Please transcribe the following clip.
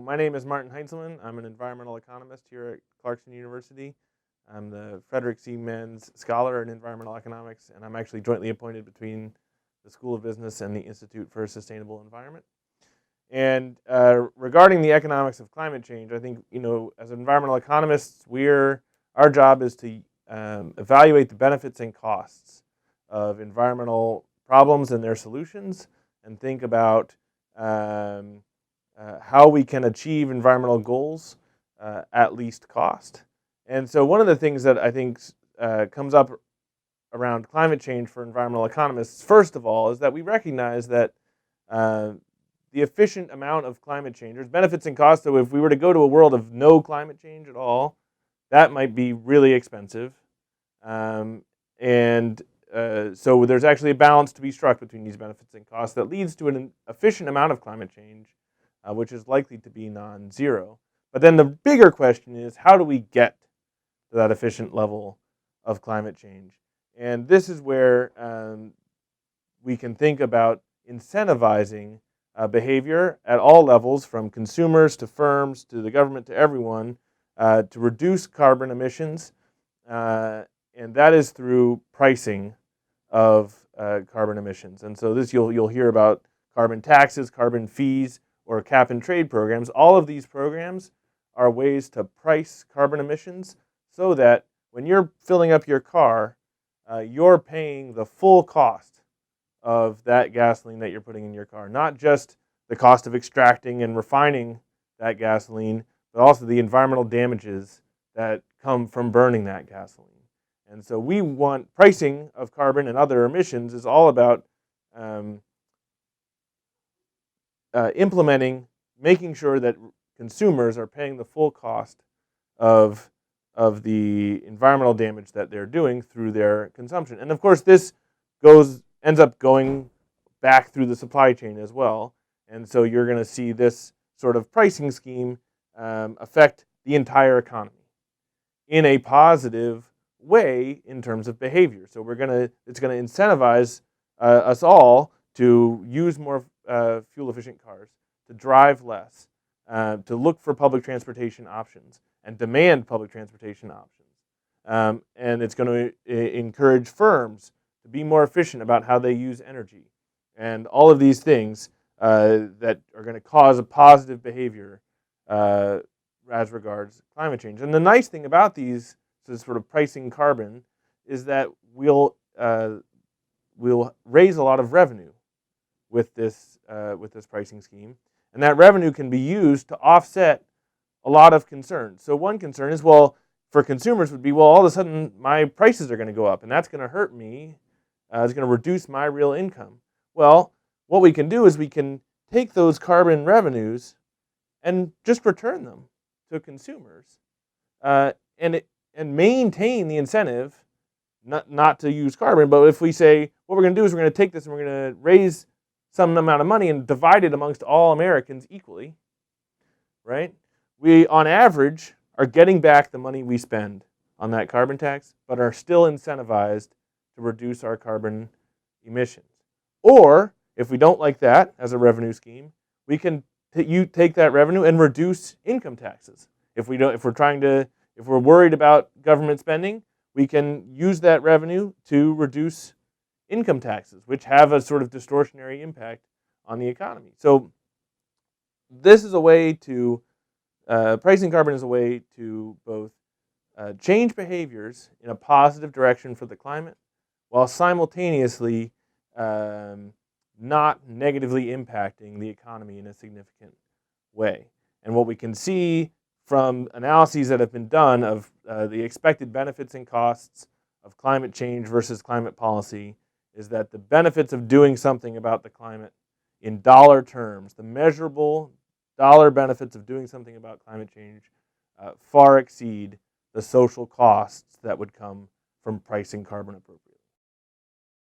my name is Martin Heintzelman. I'm an environmental economist here at Clarkson University. I'm the Frederick C. Menz Scholar in Environmental Economics, and I'm actually jointly appointed between the School of Business and the Institute for a Sustainable Environment. And regarding the economics of climate change, I think, as environmental economists, our job is to evaluate the benefits and costs of environmental problems and their solutions, and think about how we can achieve environmental goals at least cost. And so one of the things that I think comes up around climate change for environmental economists, first of all, is that we recognize that the efficient amount of climate change, there's benefits and costs. So if we were to go to a world of no climate change at all, that might be really expensive. So there's actually a balance to be struck between these benefits and costs that leads to an efficient amount of climate change, which is likely to be non-zero. But then the bigger question is, how do we get to that efficient level of climate change? And this is where we can think about incentivizing behavior at all levels, from consumers to firms to the government to everyone, to reduce carbon emissions. And that is through pricing of carbon emissions. And so this you'll hear about carbon taxes, carbon fees, or cap and trade programs. All of these programs are ways to price carbon emissions so that when you're filling up your car, you're paying the full cost of that gasoline that you're putting in your car. Not just the cost of extracting and refining that gasoline, but also the environmental damages that come from burning that gasoline. And so we want pricing of carbon and other emissions is all about making sure that consumers are paying the full cost of the environmental damage that they're doing through their consumption. And of course, this ends up going back through the supply chain as well. And so you're going to see this sort of pricing scheme affect the entire economy in a positive way in terms of behavior. So it's going to incentivize us all to use more fuel-efficient cars, to drive less, to look for public transportation options and demand public transportation options. And it's going to encourage firms to be more efficient about how they use energy, and all of these things that are going to cause a positive behavior as regards climate change. And the nice thing about these sort of pricing carbon is that we'll raise a lot of revenue with this pricing scheme, and that revenue can be used to offset a lot of concerns. So one concern is, for consumers would be, all of a sudden my prices are going to go up, and that's going to hurt me. It's going to reduce my real income. Well, what we can do is we can take those carbon revenues and just return them to consumers, and maintain the incentive not to use carbon. But if we say, what we're going to do is we're going to take this and we're going to raise some amount of money and divide it amongst all Americans equally, right? We, on average, are getting back the money we spend on that carbon tax, but are still incentivized to reduce our carbon emissions. Or, if we don't like that as a revenue scheme, we can take that revenue and reduce income taxes. If we're worried about government spending, we can use that revenue to reduce income taxes, which have a sort of distortionary impact on the economy. So this is a way to, pricing carbon is a way to both change behaviors in a positive direction for the climate, while simultaneously not negatively impacting the economy in a significant way. And what we can see from analyses that have been done of the expected benefits and costs of climate change versus climate policy is that the benefits of doing something about the climate in dollar terms, the measurable dollar benefits of doing something about climate change far exceed the social costs that would come from pricing carbon appropriately.